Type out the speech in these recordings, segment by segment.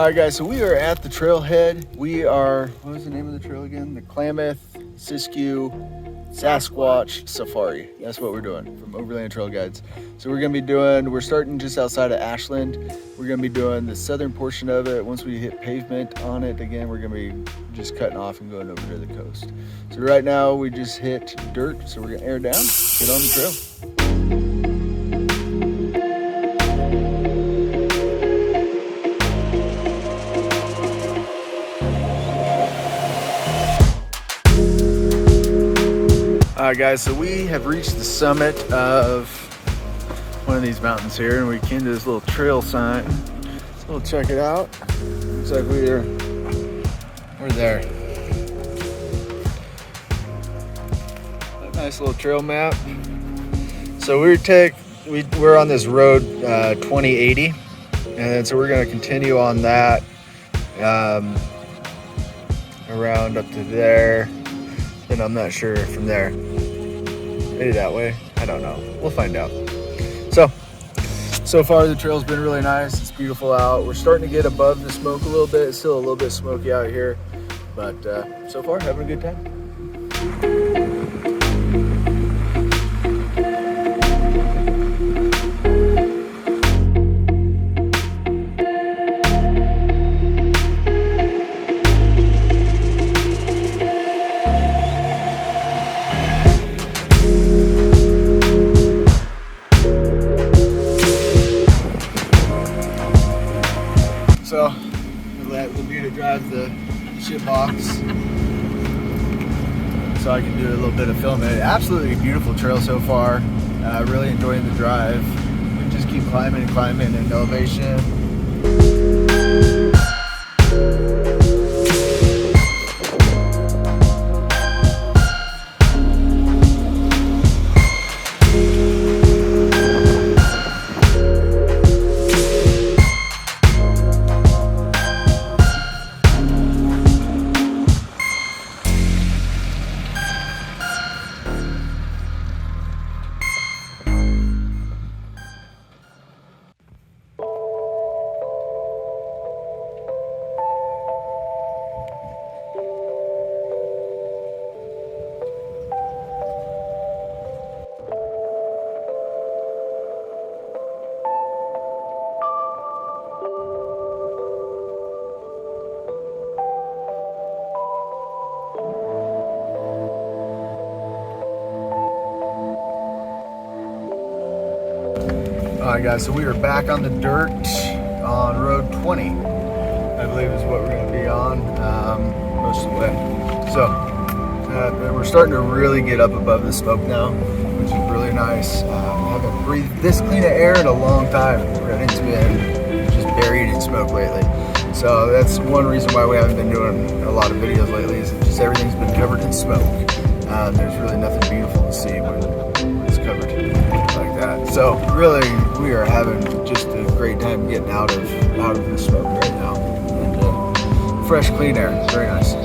Alright guys, so we are at the trailhead. We are, what was the name of the trail again? The Klamath Siskiyou Sasquatch Safari. That's what we're doing from Overland Trail Guides. So we're starting just outside of Ashland. We're gonna be doing the southern portion of it. Once we hit pavement on it again, we're gonna be just cutting off and going over to the coast. So right now we just hit dirt, so we're gonna air down, get on the trail. Alright guys, so we have reached the summit of one of these mountains here, and we came to this little trail sign. So we'll check it out. Looks like we're there. A nice little trail map. So we're on this road 2080, and so we're going to continue on that around up to there. And I'm not sure from there. Maybe that way. I don't know. We'll find out. So far the trail's been really nice. It's beautiful out. We're starting to get above the smoke a little bit. It's still a little bit smoky out here, but so far having a good time. So we'll be to drive the ship box, so I can do a little bit of filming. Absolutely beautiful trail so far. Really enjoying the drive. We just keep climbing in elevation. Alright guys, so we are back on the dirt on road 20, I believe is what we're going to be on most of the way. So we're starting to really get up above the smoke now, which is really nice. I haven't breathed this clean of air in a long time. It's been just buried in smoke lately. So that's one reason why we haven't been doing a lot of videos lately, is just everything's been covered in smoke. There's really nothing beautiful to see when it's covered like that. So really, we are having just a great time getting out of the smoke right now, and fresh, clean air. Very nice.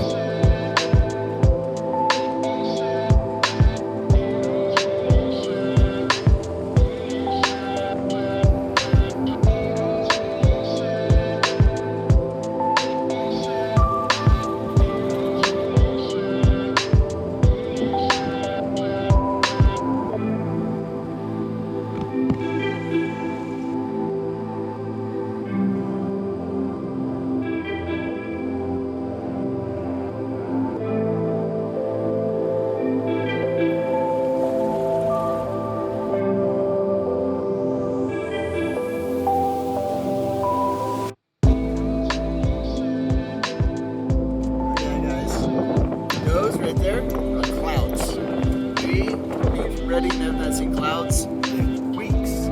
Right there are clouds. We've ready and have not seen clouds in weeks.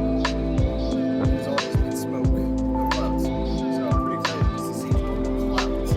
It's all just been smoke, no clouds. So I'm pretty excited just to see clouds.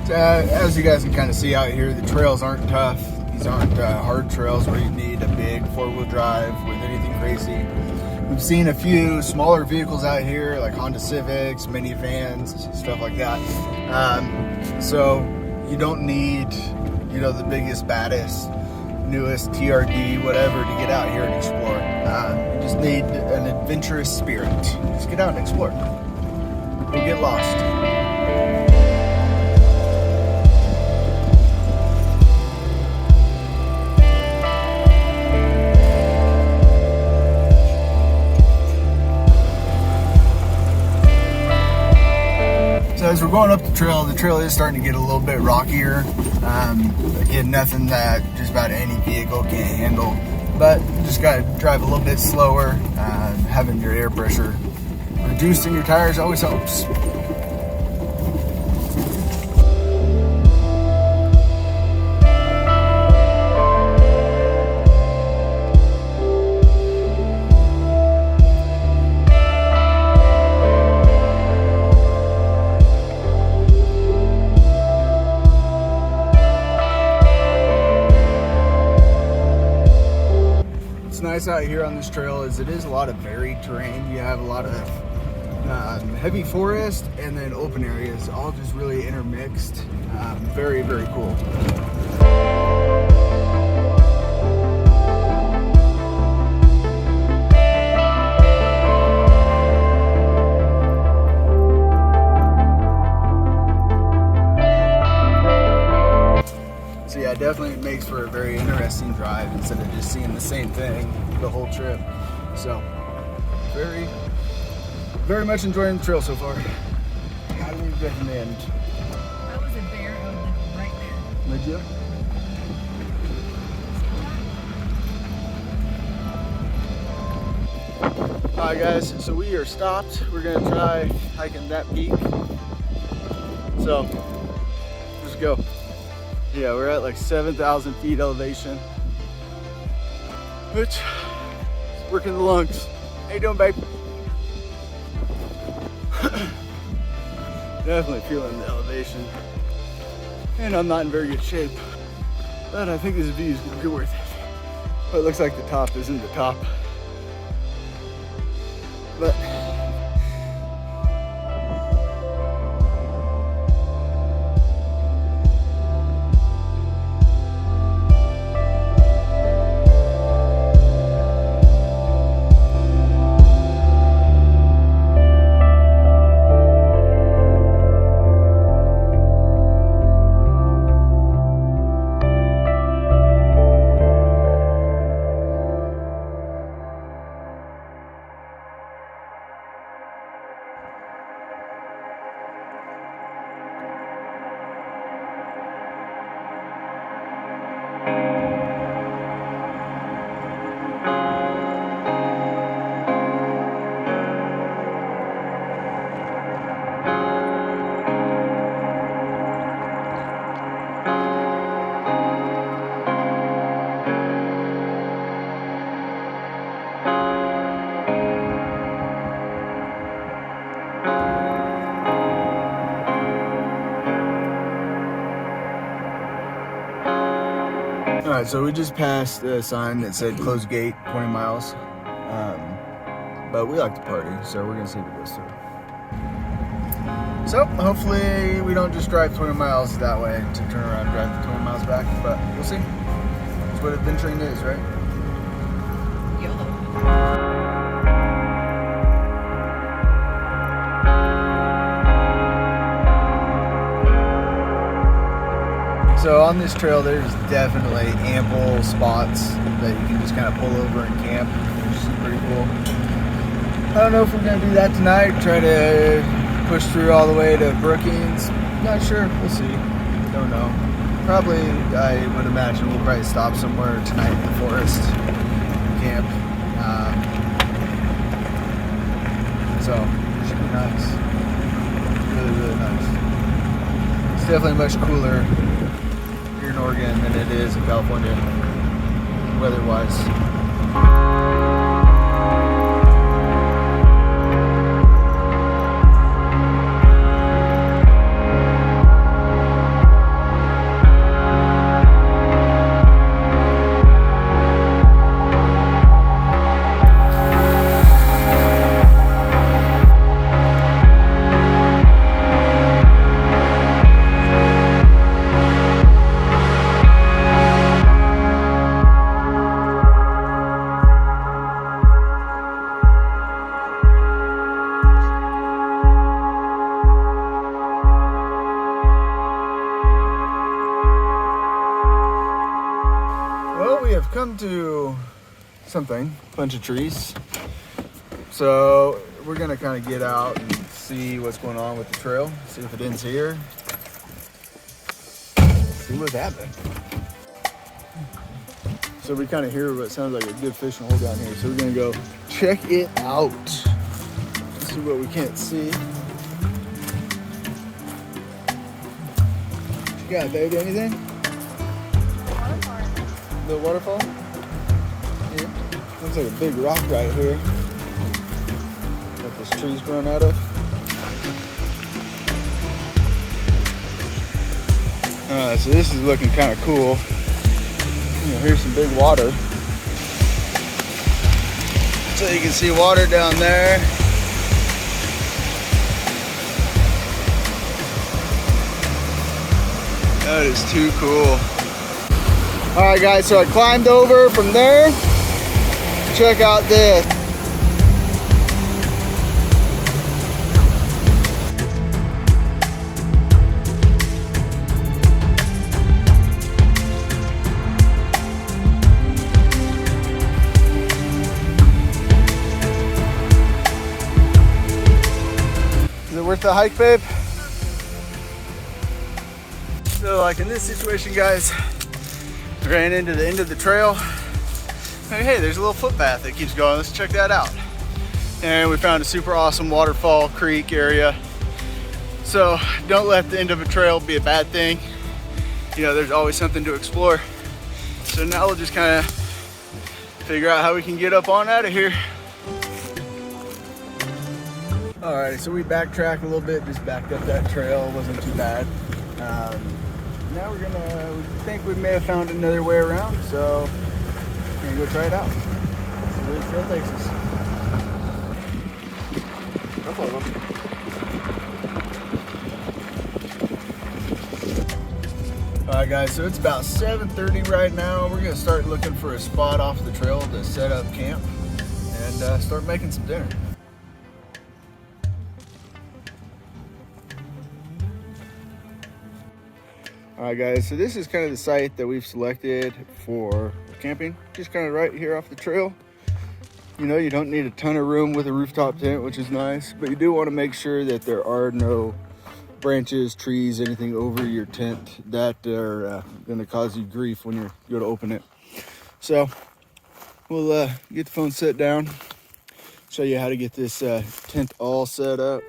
As you guys can kind of see out here, the trails aren't tough. These aren't hard trails where you need a big four-wheel drive with anything crazy. We've seen a few smaller vehicles out here, like Honda Civics, minivans, stuff like that. So you don't need, you know, the biggest, baddest, newest TRD, whatever, to get out here and explore. You just need an adventurous spirit. Just get out and explore. Don't get lost. So as we're going up the trail is starting to get a little bit rockier. Again, nothing that just about any vehicle can't handle, but you just gotta drive a little bit slower. Having your air pressure reduced in your tires always helps. Nice out here on this trail is it is a lot of varied terrain. You have a lot of heavy forest and then open areas, all just really intermixed. Very, very cool. So yeah, it definitely makes for a very interesting drive instead of just seeing the same thing the whole trip. So very, very much enjoying the trail so far. Highly recommend. That was a bear right there. Did you? Alright guys, so we are stopped. We're gonna try hiking that peak. So let's go. Yeah, we're at like 7,000 feet elevation, which is working the lungs. How you doing, babe? Definitely feeling the elevation. And I'm not in very good shape, but I think this view is gonna be worth it. But it looks like the top isn't the top. But Alright, so we just passed a sign that said close gate, 20 miles. But we like to party, so we're gonna see if it goes through. So hopefully we don't just drive 20 miles that way to turn around and drive the 20 miles back, but we'll see. That's what adventuring is, right? YOLO. So on this trail, there's definitely ample spots that you can just kind of pull over and camp, which is pretty cool. I don't know if we're going to do that tonight, try to push through all the way to Brookings. Not sure, we'll see. Don't know. Probably, I would imagine we'll probably stop somewhere tonight in the forest, camp. So, it should be nice. Really, really nice. It's definitely much cooler here in Oregon than it is in California, weather-wise. into something, a bunch of trees. So we're gonna kind of get out and see what's going on with the trail, see if it ends here, see what's happening. So we kind of hear what sounds like a good fishing hole down here. So we're gonna go check it out. See what we can't see. What you got, baby? Anything? The waterfall? Yeah. Looks like a big rock right here that this tree's grown out of. So this is looking kind of cool. Here's some big water. So you can see water down there. That is too cool. All right, guys, so I climbed over from there. Check out this. Is it worth the hike, babe? So like in this situation, guys, ran into the end of the trail. Hey, there's a little footpath that keeps going. Let's check that out. And we found a super awesome waterfall creek area. So don't let the end of a trail be a bad thing. You know, there's always something to explore. So now we'll just kind of figure out how we can get up on out of here. All right, so we backtracked a little bit, just backed up that trail. It wasn't too bad. Now we think we may have found another way around, so we're gonna go try it out. See where the trail takes us. All right, guys, so it's about 7:30 right now. We're gonna start looking for a spot off the trail to set up camp and start making some dinner. All right, guys, so this is kind of the site that we've selected for camping, just kind of right here off the trail. You know, you don't need a ton of room with a rooftop tent, which is nice, but you do want to make sure that there are no branches, trees, anything over your tent that are going to cause you grief when you go to open it. So we'll get the phone set down, show you how to get this tent all set up.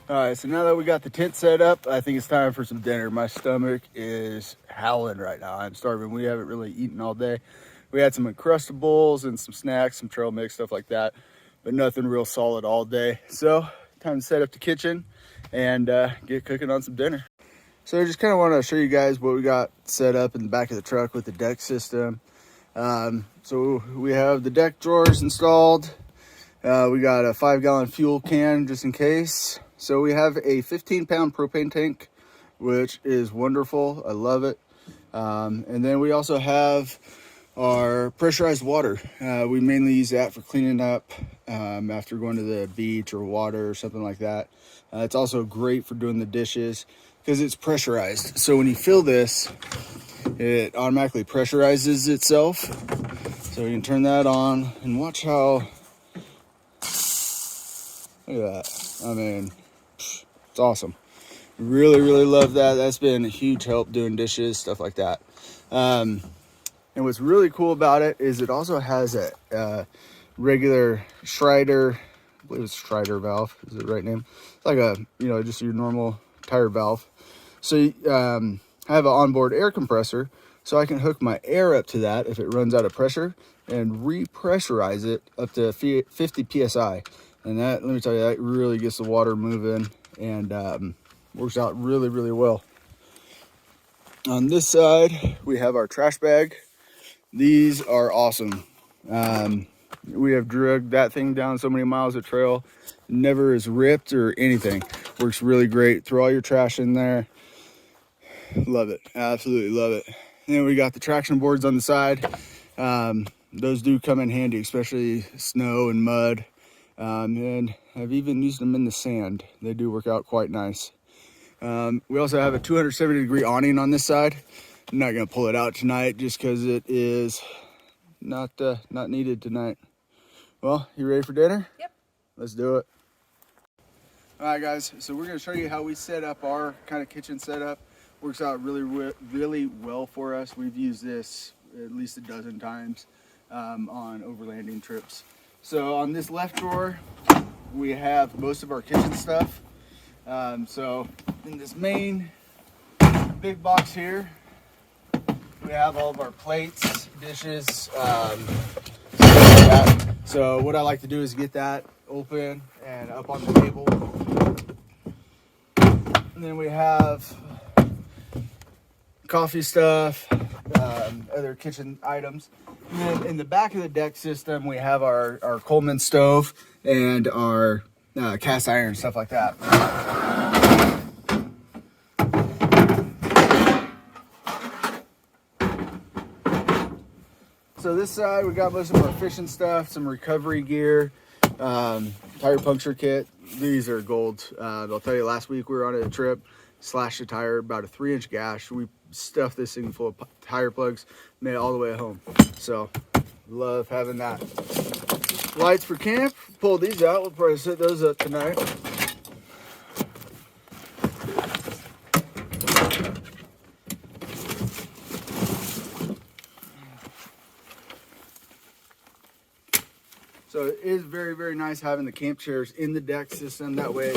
All right, so now that we got the tent set up, I think it's time for some dinner. My stomach is howling right now. I'm starving. We haven't really eaten all day. We had some Uncrustables and some snacks, some trail mix, stuff like that, but nothing real solid all day. So time to set up the kitchen and get cooking on some dinner. So I just kind of want to show you guys what we got set up in the back of the truck with the deck system. So we have the deck drawers installed. We got a 5-gallon fuel can just in case. So we have a 15-pound propane tank, which is wonderful. I love it. And then we also have our pressurized water. We mainly use that for cleaning up after going to the beach or water or something like that. It's also great for doing the dishes because it's pressurized. So when you fill this, it automatically pressurizes itself. So you can turn that on and watch how, look at that. I mean, it's awesome. Really, really love that. That's been a huge help doing dishes, stuff like that. And what's really cool about it is it also has a regular Schrader, I believe it's Schrader valve, is the right name? It's like a, you know, just your normal tire valve. So I have an onboard air compressor, So I can hook my air up to that if it runs out of pressure and repressurize it up to 50 psi. And that, let me tell you, that really gets the water moving and works out really, really well. On this side, we have our trash bag. These are awesome. We have dragged that thing down so many miles of trail. Never is ripped or anything. Works really great. Throw all your trash in there. Love it. Absolutely love it. And then we got the traction boards on the side. Those do come in handy, especially snow and mud. And I've even used them in the sand. They do work out quite nice. We also have a 270-degree awning on this side. I'm not gonna pull it out tonight just because it is not needed tonight. Well, you ready for dinner? Yep. Let's do it. All right, guys. So we're gonna show you how we set up our kind of kitchen setup. Works out really well for us. We've used this at least a dozen times on overlanding trips. So on this left drawer, we have most of our kitchen stuff. So in this main big box here, we have all of our plates, dishes, stuff like that. So what I like to do is get that open and up on the table. And then we have coffee stuff, other kitchen items. And then in the back of the deck system, we have our Coleman stove and our cast iron, stuff like that. So this side, we got most of our fishing stuff, some recovery gear, tire puncture kit. These are gold. I'll tell you, last week we were on a trip, slashed a tire, about a 3-inch gash. We stuffed this thing full of tire plugs, made it all the way home. So, love having that. Lights for camp, pull these out. We'll probably set those up tonight. So it is very, very nice having the camp chairs in the deck system. That way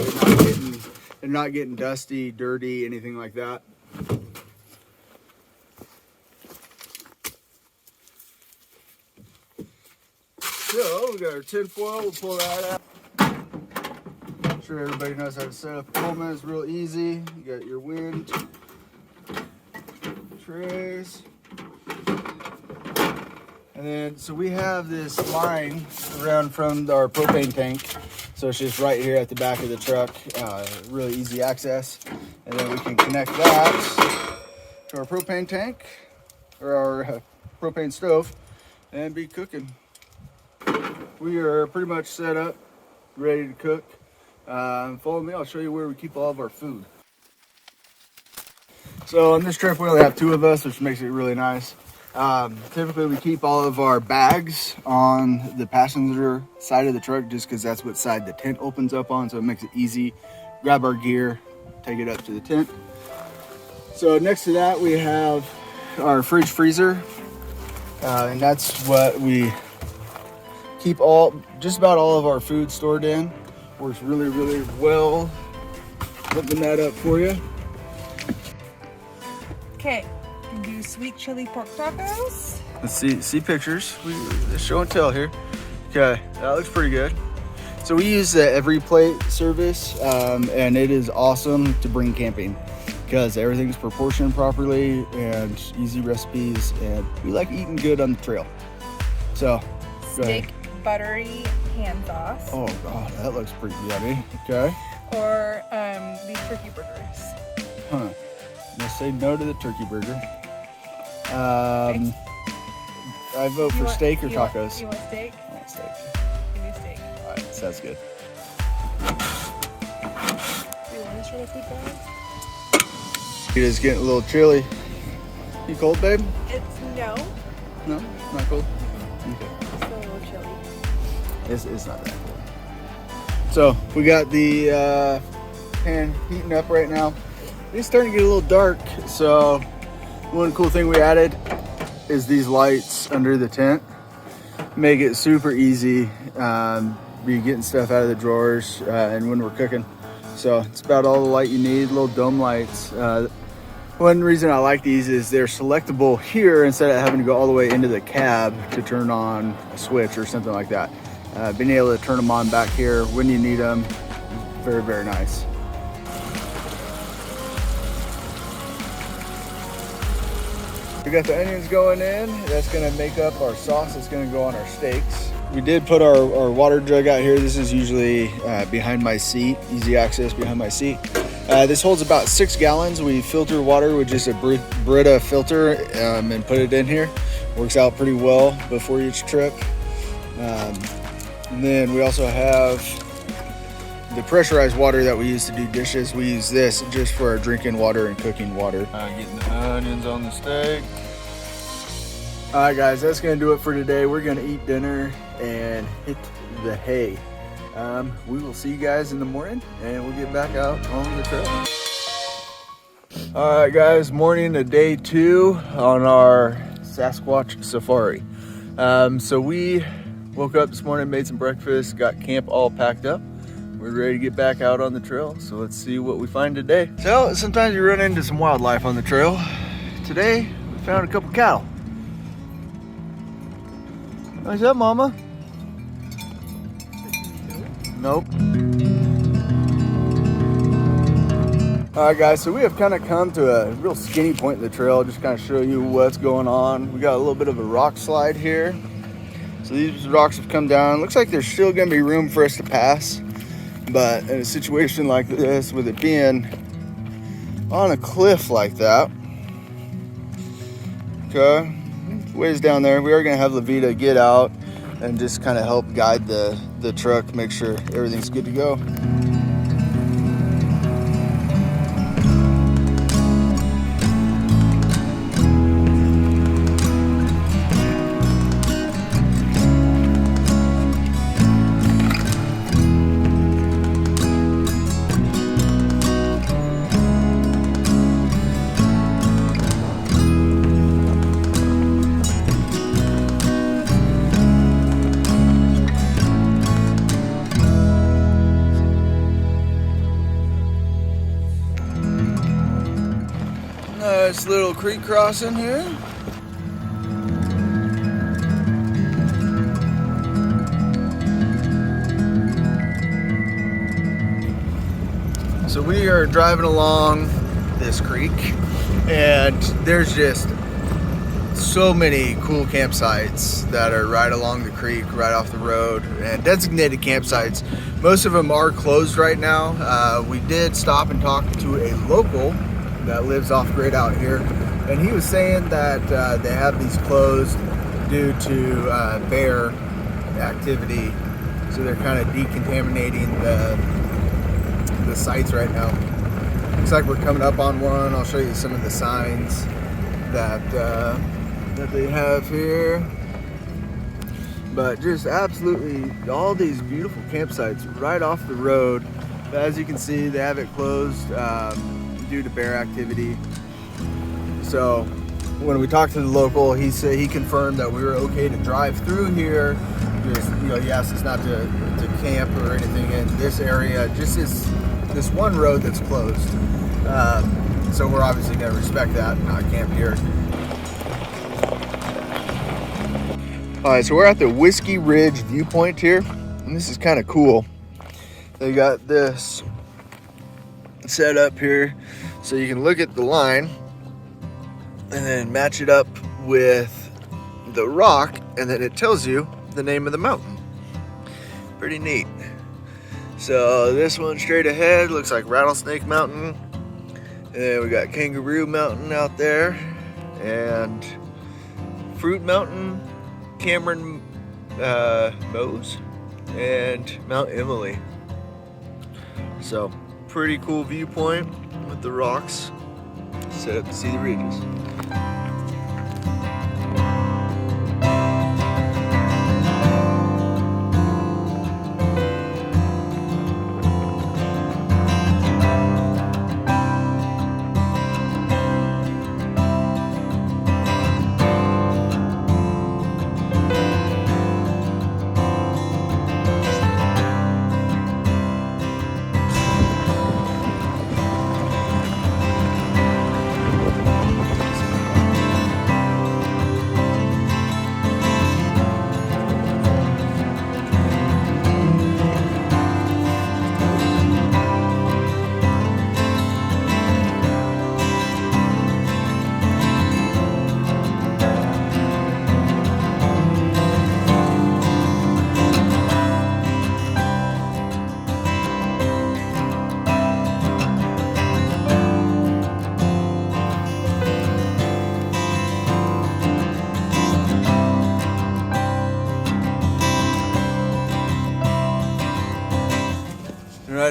they're not getting dusty, dirty, anything like that. So we got our tin foil. We'll pull that out. I'm sure everybody knows how to set up Coleman. It's real easy. You got your wind trays. And then, so we have this line around from our propane tank. So it's just right here at the back of the truck, really easy access. And then we can connect that to our propane tank or our propane stove and be cooking. We are pretty much set up, ready to cook. Follow me, I'll show you where we keep all of our food. So on this trip, we only have 2 of us, which makes it really nice. Typically we keep all of our bags on the passenger side of the truck just because that's what side the tent opens up on, so it makes it easy. Grab our gear, take it up to the tent. So next to that we have our fridge freezer, and that's what we keep just about all of our food stored in. Works really, really well. Open that up for you. Okay. Do sweet chili pork tacos. Let's see pictures. Let's show and tell here. Okay, that looks pretty good. So we use the Every Plate service, and it is awesome to bring camping because everything's proportioned properly and easy recipes, and we like eating good on the trail. So, Steak buttery hand sauce. Oh god, that looks pretty yummy. Okay. Or these turkey burgers. Huh. Let's say no to the turkey burger. Okay. I vote for steak or tacos. You want steak? I want steak. Give me steak. All right, sounds good. Do you want to try the food bag? It is getting a little chilly. You cold, babe? It's no. No, not cold. Okay. It's still a little chilly. It's not that cold. So we got the pan heating up right now. It's starting to get a little dark, so one cool thing we added is these lights under the tent. Make it super easy, be getting stuff out of the drawers and when we're cooking. So it's about all the light you need, little dome lights. One reason I like these is they're selectable here instead of having to go all the way into the cab to turn on a switch or something like that. Being able to turn them on back here when you need them, very, very nice. We got the onions going in. That's gonna make up our sauce that's gonna go on our steaks. We did put our water jug out here. This is usually behind my seat, easy access behind my seat. This holds about 6 gallons. We filter water with just a Brita filter and put it in here. Works out pretty well before each trip. And then we also have the pressurized water that we use to do dishes. We use this just for our drinking water and cooking water. Getting the onions on the steak. All right, guys, that's gonna do it for today. We're gonna eat dinner and hit the hay. We will see you guys in the morning and we'll get back out on the trail. All right, guys, morning of day 2 on our Sasquatch safari. So we woke up this morning, made some breakfast, got camp all packed up. We're ready to get back out on the trail. So let's see what we find today. So sometimes you run into some wildlife on the trail. Today, we found a couple cattle. What's up, Mama? Nope. All right, guys, so we have kind of come to a real skinny point in the trail, just kind of show you what's going on. We got a little bit of a rock slide here. So these rocks have come down. Looks like there's still gonna be room for us to pass, but in a situation like this, with it being on a cliff like that, okay, ways down there, we are gonna have Levita get out and just kind of help guide the truck, make sure everything's good to go. Nice little creek crossing here. So we are driving along this creek and there's just so many cool campsites that are right along the creek, right off the road, and designated campsites. Most of them are closed right now. We did stop and talk to a local that lives off grid out here, and he was saying that they have these closed due to bear activity, so they're kind of decontaminating the sites right now. Looks like we're coming up on one. I'll show you some of the signs that they have here, but just absolutely all these beautiful campsites right off the road. But as you can see, they have it closed due to bear activity. So when we talked to the local, he said he confirmed that we were okay to drive through here. Just, you know, he asked us not to camp or anything in this area, just this one road that's closed. So we're obviously going to respect that and not camp here. All right, so we're at the Whiskey Ridge viewpoint here, and this is kind of cool. They got this set up here so you can look at the line and then match it up with the rock, and then it tells you the name of the mountain. Pretty neat. So this one straight ahead looks like Rattlesnake Mountain, and then we got Kangaroo Mountain out there, and Fruit Mountain, Cameron Mose, and Mount Emily. So pretty cool viewpoint with the rocks set up to see the ridges.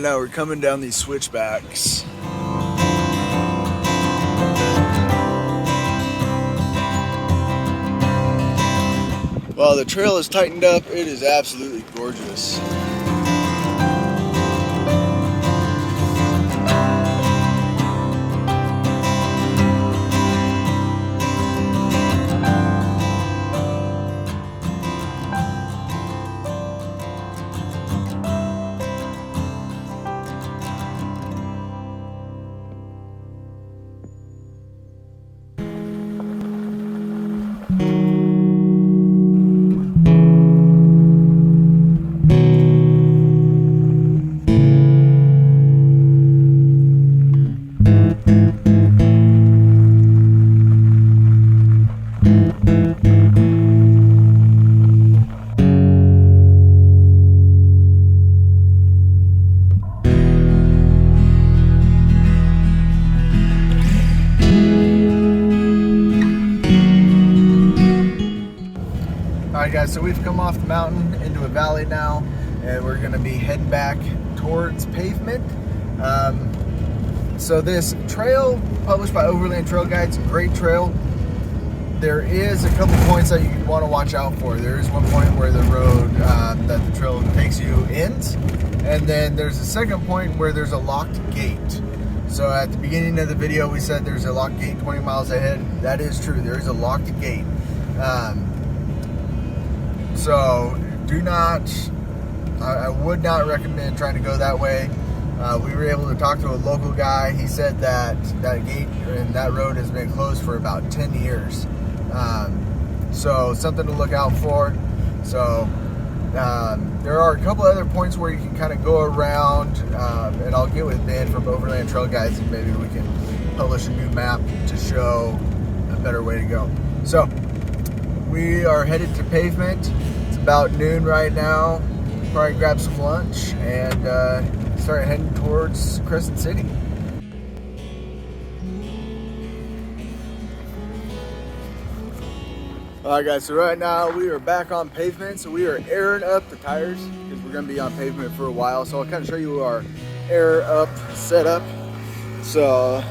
now we're coming down these switchbacks. While the trail is tightened up, it is absolutely gorgeous. Alright guys, so we've come off the mountain into a valley now, and we're going to be heading back towards pavement. So this trail, published by Overland Trail Guides, great trail. There is a couple points that you want to watch out for. There is one point where the road that the trail takes you ends, and then there's a second point where there's a locked gate. So at the beginning of the video we said there's a locked gate 20 miles ahead. That is true, there is a locked gate. So do not, I would not recommend trying to go that way. We were able to talk to a local guy. He said that that gate and that road has been closed for about 10 years. So something to look out for. So there are a couple other points where you can kind of go around, and I'll get with Ben from Overland Trail Guides and maybe we can publish a new map to show a better way to go. So we are headed to pavement. It's about noon right now. Probably grab some lunch and start heading towards Crescent City. Alright guys, so right now we are back on pavement. So we are airing up the tires because we're going to be on pavement for a while. So I'll kind of show you our air up setup. So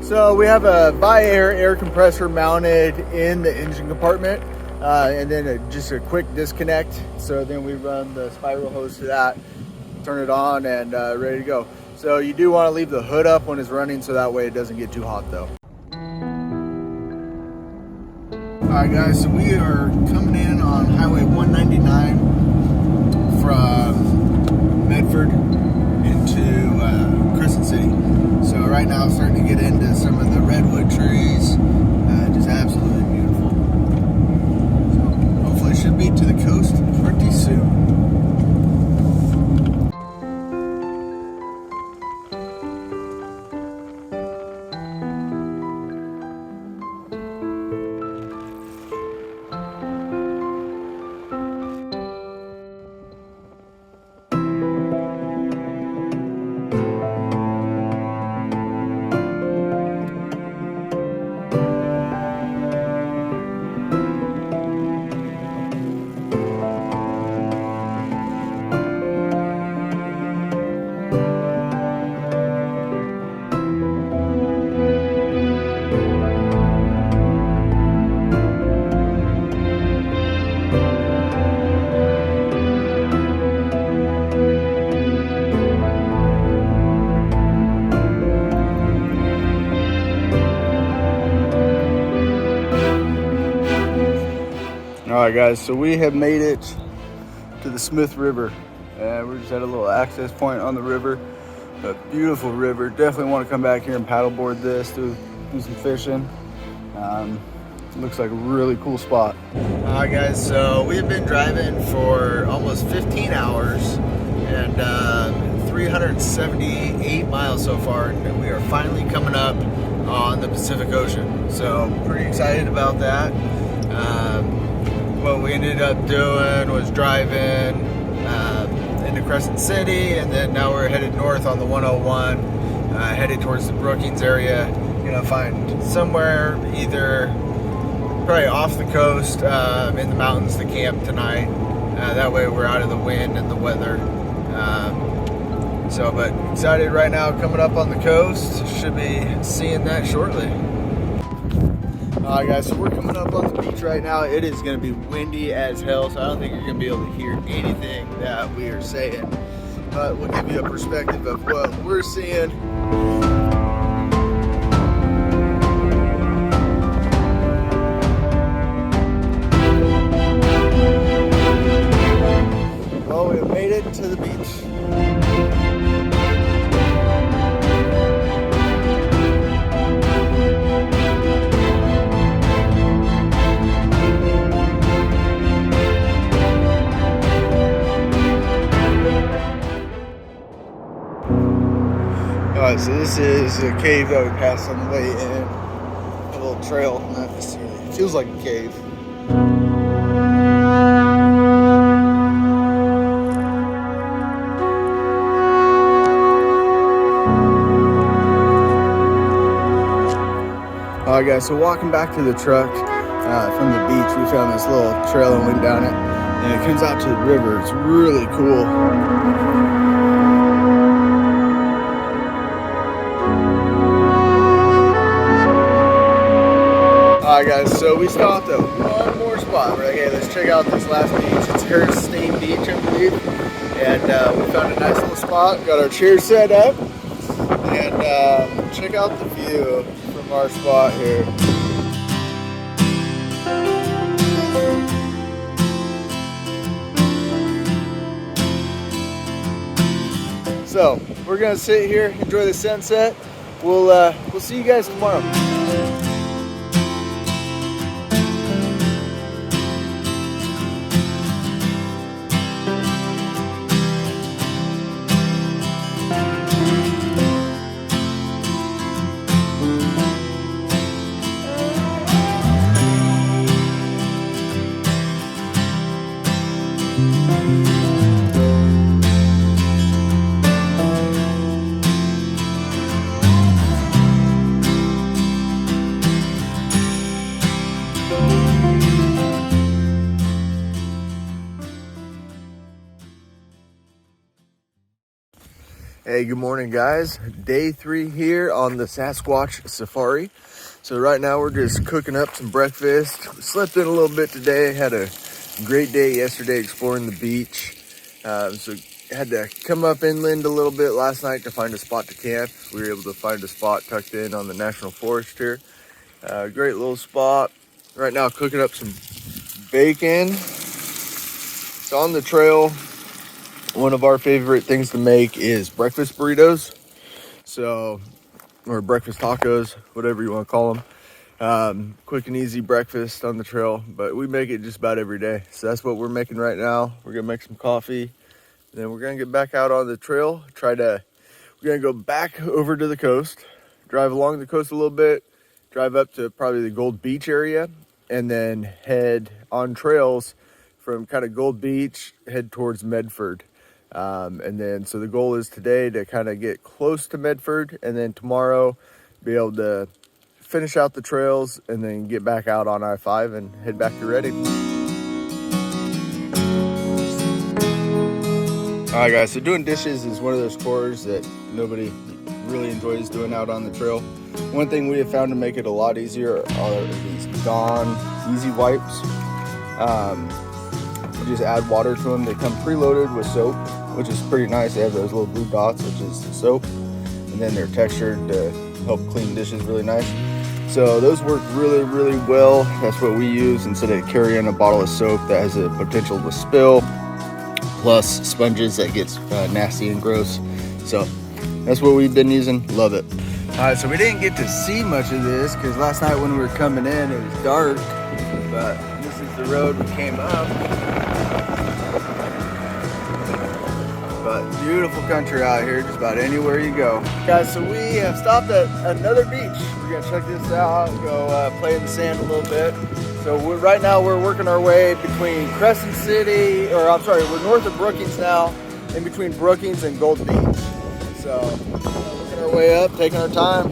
So we have a bi-air air compressor mounted in the engine compartment, and then just a quick disconnect. So then we run the spiral hose to that, turn it on, and ready to go. So you do want to leave the hood up when it's running so that way it doesn't get too hot though. Alright guys, so we are coming in on Highway 199 from Medford into Crescent City. So right now I'm starting to get into some of the redwood trees, just absolutely beautiful. So hopefully it should be to the coast pretty soon. Alright guys, so we have made it to the Smith River, and we're just at a little access point on the river. A beautiful river. Definitely want to come back here and paddleboard this, do some fishing. Looks like a really cool spot. Alright guys, so we've been driving for almost 15 hours and 378 miles so far, and we are finally coming up on the Pacific Ocean. So pretty excited about that. What we ended up doing was driving into Crescent City, and then now we're headed north on the 101, headed towards the Brookings area. Gonna find somewhere either probably off the coast in the mountains to camp tonight. That way we're out of the wind and the weather. But excited right now, coming up on the coast. Should be seeing that shortly. Alright guys, so we're coming up on the beach right now. It is going to be windy as hell, so I don't think you're going to be able to hear anything that we are saying. But we'll give you a perspective of what we're seeing. Well, we have made it to the beach. Alright, so this is a cave that we passed on the way in. A little trail, not necessarily. It feels like a cave. Alright guys, so walking back to the truck from the beach, we found this little trail and went down it. And it comes out to the river. It's really cool. Alright guys, so we stopped at one more spot. We're like, hey, let's check out this last beach. It's Harris-Stain Beach, I believe. And we found a nice little spot. Got our chairs set up. And check out the view from our spot here. So we're gonna sit here, enjoy the sunset. We'll see you guys tomorrow. Hey, good morning guys. Day 3 here on the Sasquatch Safari. So right now we're just cooking up some breakfast. We slept in a little bit today, had a great day yesterday exploring the beach. So had to come up inland a little bit last night to find a spot to camp. We were able to find a spot tucked in on the National Forest here. Great little spot. Right now cooking up some bacon. It's on the trail. One of our favorite things to make is breakfast burritos. Or breakfast tacos, whatever you want to call them. Quick and easy breakfast on the trail, but we make it just about every day. So that's what we're making right now. We're gonna make some coffee, and then we're gonna get back out on the trail. We're gonna go back over to the coast, drive along the coast a little bit, drive up to probably the Gold Beach area, and then head on trails from kind of Gold Beach, head towards Medford. So the goal is today to kind of get close to Medford, and then tomorrow be able to finish out the trails and then get back out on I-5 and head back to Reading. Alright guys, so doing dishes is one of those chores that nobody really enjoys doing out on the trail. One thing we have found to make it a lot easier are these Dawn Easy Wipes. You just add water to them. They come preloaded with soap, which is pretty nice. They have those little blue dots, which is the soap, and then they're textured to help clean dishes really nice. So those work really, really well. That's what we use instead of carrying a bottle of soap that has a potential to spill, plus sponges that gets nasty and gross. So that's what we've been using. Love it. All right, so we didn't get to see much of this because last night when we were coming in, it was dark, but this is the road we came up. But beautiful country out here, just about anywhere you go. Guys, so we have stopped at another beach. We're gonna check this out, go play in the sand a little bit. So right now we're working our way between Crescent City, or I'm sorry, we're north of Brookings now, in between Brookings and Gold Beach. So working our way up, taking our time.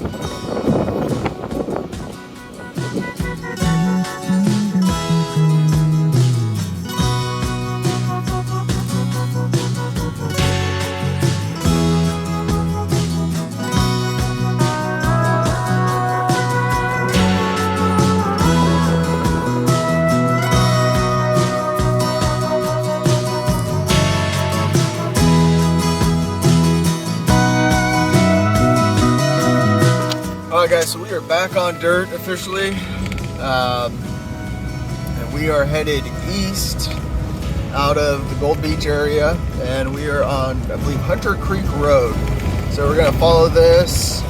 Alright guys, so we are back on dirt officially, and we are headed east out of the Gold Beach area, and we are on, I believe, Hunter Creek Road. So we're going to follow this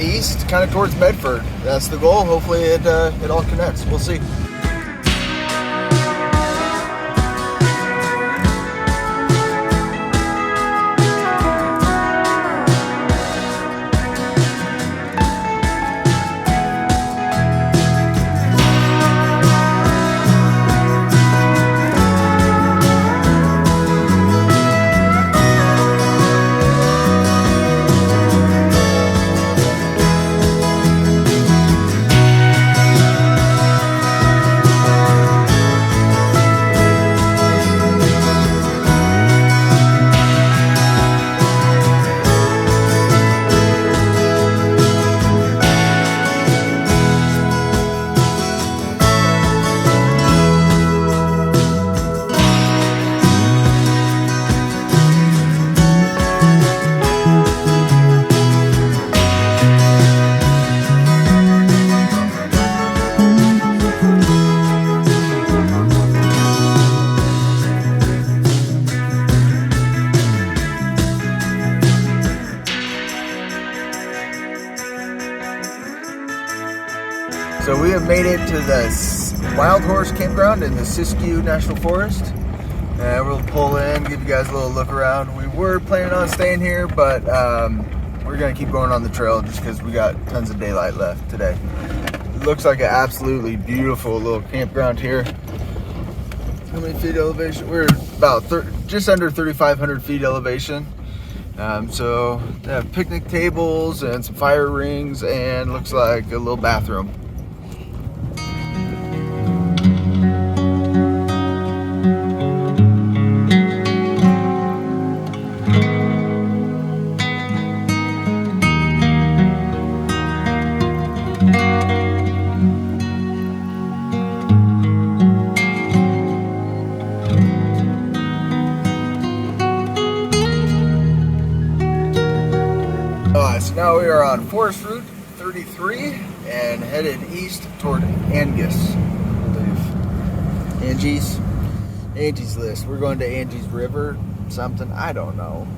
east, kind of towards Medford. That's the goal. Hopefully it all connects. We'll see. So we have made it to the Wild Horse Campground in the Siskiyou National Forest. And we'll pull in, give you guys a little look around. We were planning on staying here, but we're gonna keep going on the trail just because we got tons of daylight left today. It looks like an absolutely beautiful little campground here. How many feet elevation? We're about just under 3,500 feet elevation. So they have picnic tables and some fire rings, and looks like a little bathroom. So now we are on Forest Route 33 and headed east toward Angus, I believe. Angie's List. We're going to Angie's River, something, I don't know.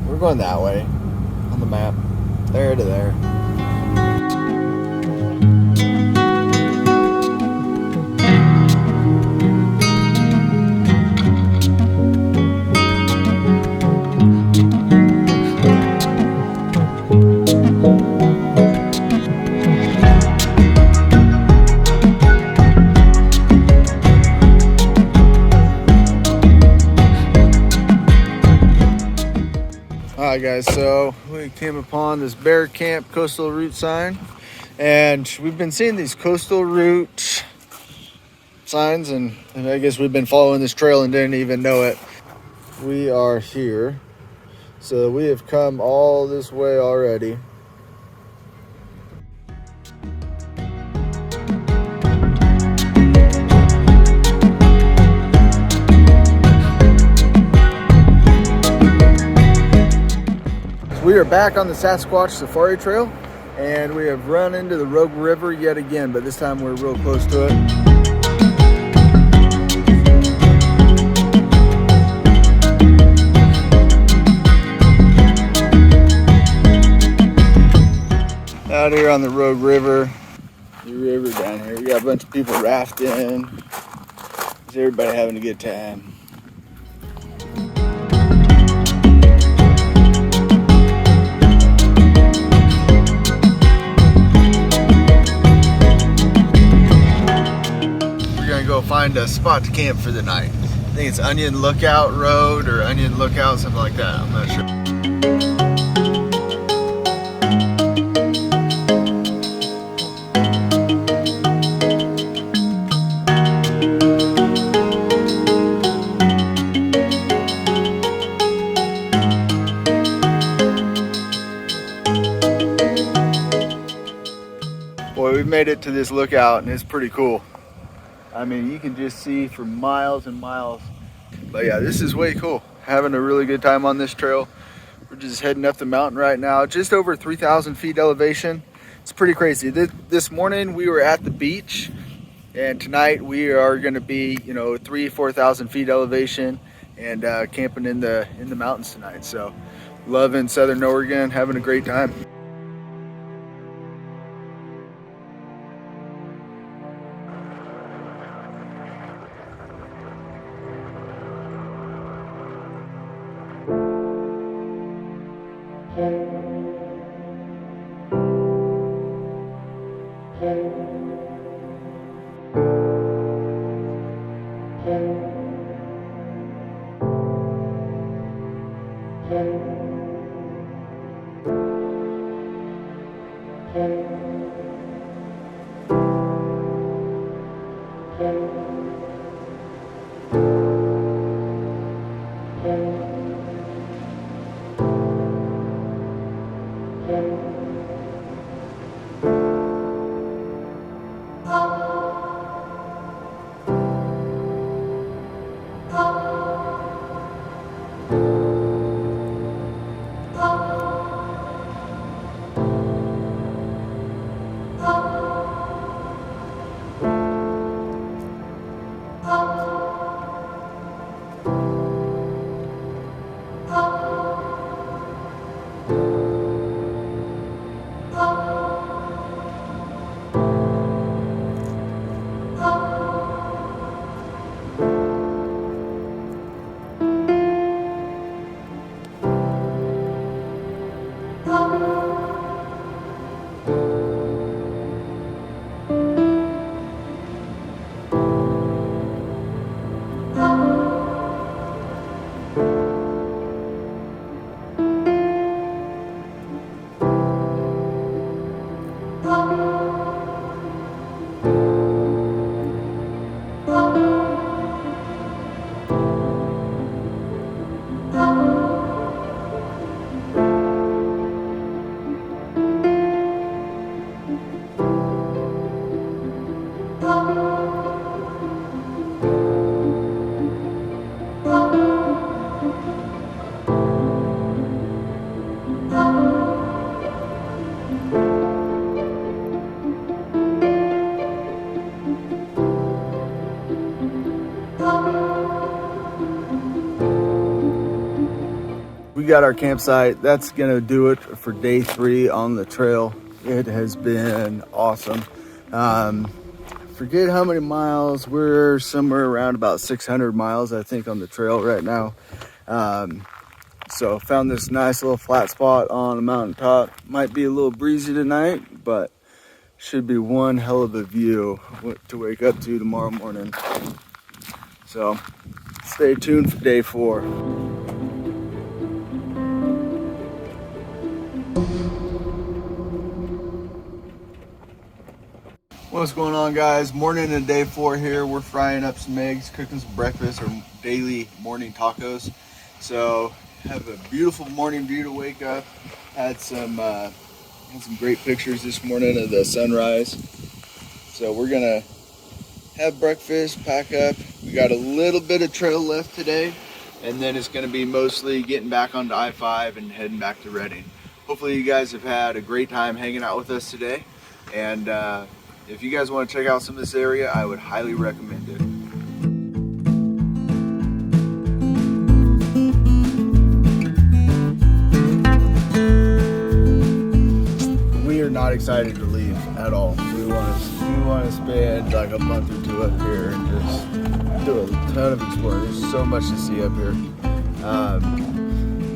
We're going that way on the map, there to there. Alright guys, so we came upon this Bear Camp coastal route sign, and we've been seeing these coastal route signs, and I guess we've been following this trail and didn't even know it. We are here, so we have come all this way already. We are back on the Sasquatch Safari Trail, and we have run into the Rogue River yet again, but this time we're real close to it. Out here on the Rogue River, the river down here, we got a bunch of people rafting. Is everybody having a good time? go find a spot to camp for the night. I think it's Onion Lookout Road or Onion Lookout, something like that. I'm not sure. Boy, we made it to this lookout and it's pretty cool. I mean, you can just see for miles and miles. But yeah, this is way cool. Having a really good time on this trail. We're just heading up the mountain right now, just over 3,000 feet elevation. It's pretty crazy. This morning we were at the beach, and tonight we are going to be, 4,000 feet elevation and camping in the mountains tonight. So, loving Southern Oregon, having a great time. We got our campsite. That's gonna do it for day 3 on the trail. It has been awesome. Forget how many miles. We're somewhere around about 600 miles, I think, on the trail right now. So found this nice little flat spot on a mountaintop. Might be a little breezy tonight, but should be one hell of a view to wake up to tomorrow morning. So stay tuned for day 4. What's going on, guys? Morning and day 4 here. We're frying up some eggs, cooking some breakfast, or daily morning tacos. So have a beautiful morning view to wake up. Had some great pictures this morning of the sunrise. So we're gonna have breakfast, pack up. We got a little bit of trail left today, and then it's gonna be mostly getting back onto I-5 and heading back to Redding. Hopefully you guys have had a great time hanging out with us today, and if you guys want to check out some of this area, I would highly recommend it. We are not excited to leave at all. We want to spend like a month or 2 up here and just do a ton of exploring. There's so much to see up here.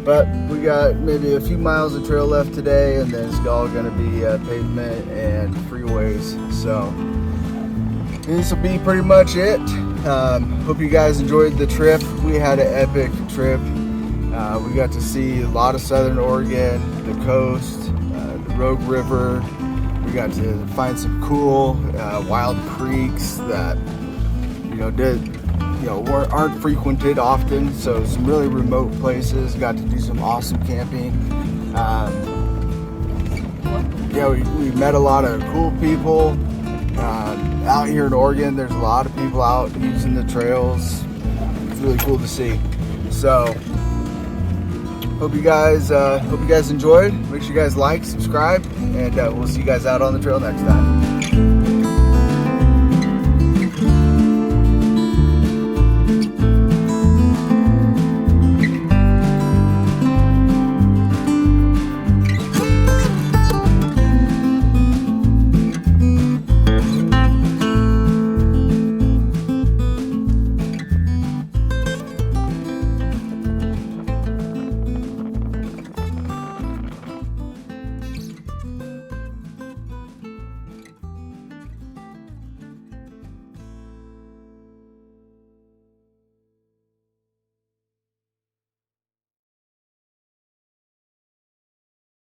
But we got maybe a few miles of trail left today, and then it's all going to be pavement and freeways. So this will be pretty much it. Hope you guys enjoyed the trip. We had an epic trip. We got to see a lot of Southern Oregon, the coast, the Rogue River. We got to find some cool wild creeks that aren't frequented often. So some really remote places. Got to do some awesome camping. We met a lot of cool people. Out here in Oregon, there's a lot of people out using the trails. It's really cool to see. So, hope you guys enjoyed. Make sure you guys like, subscribe, and we'll see you guys out on the trail next time.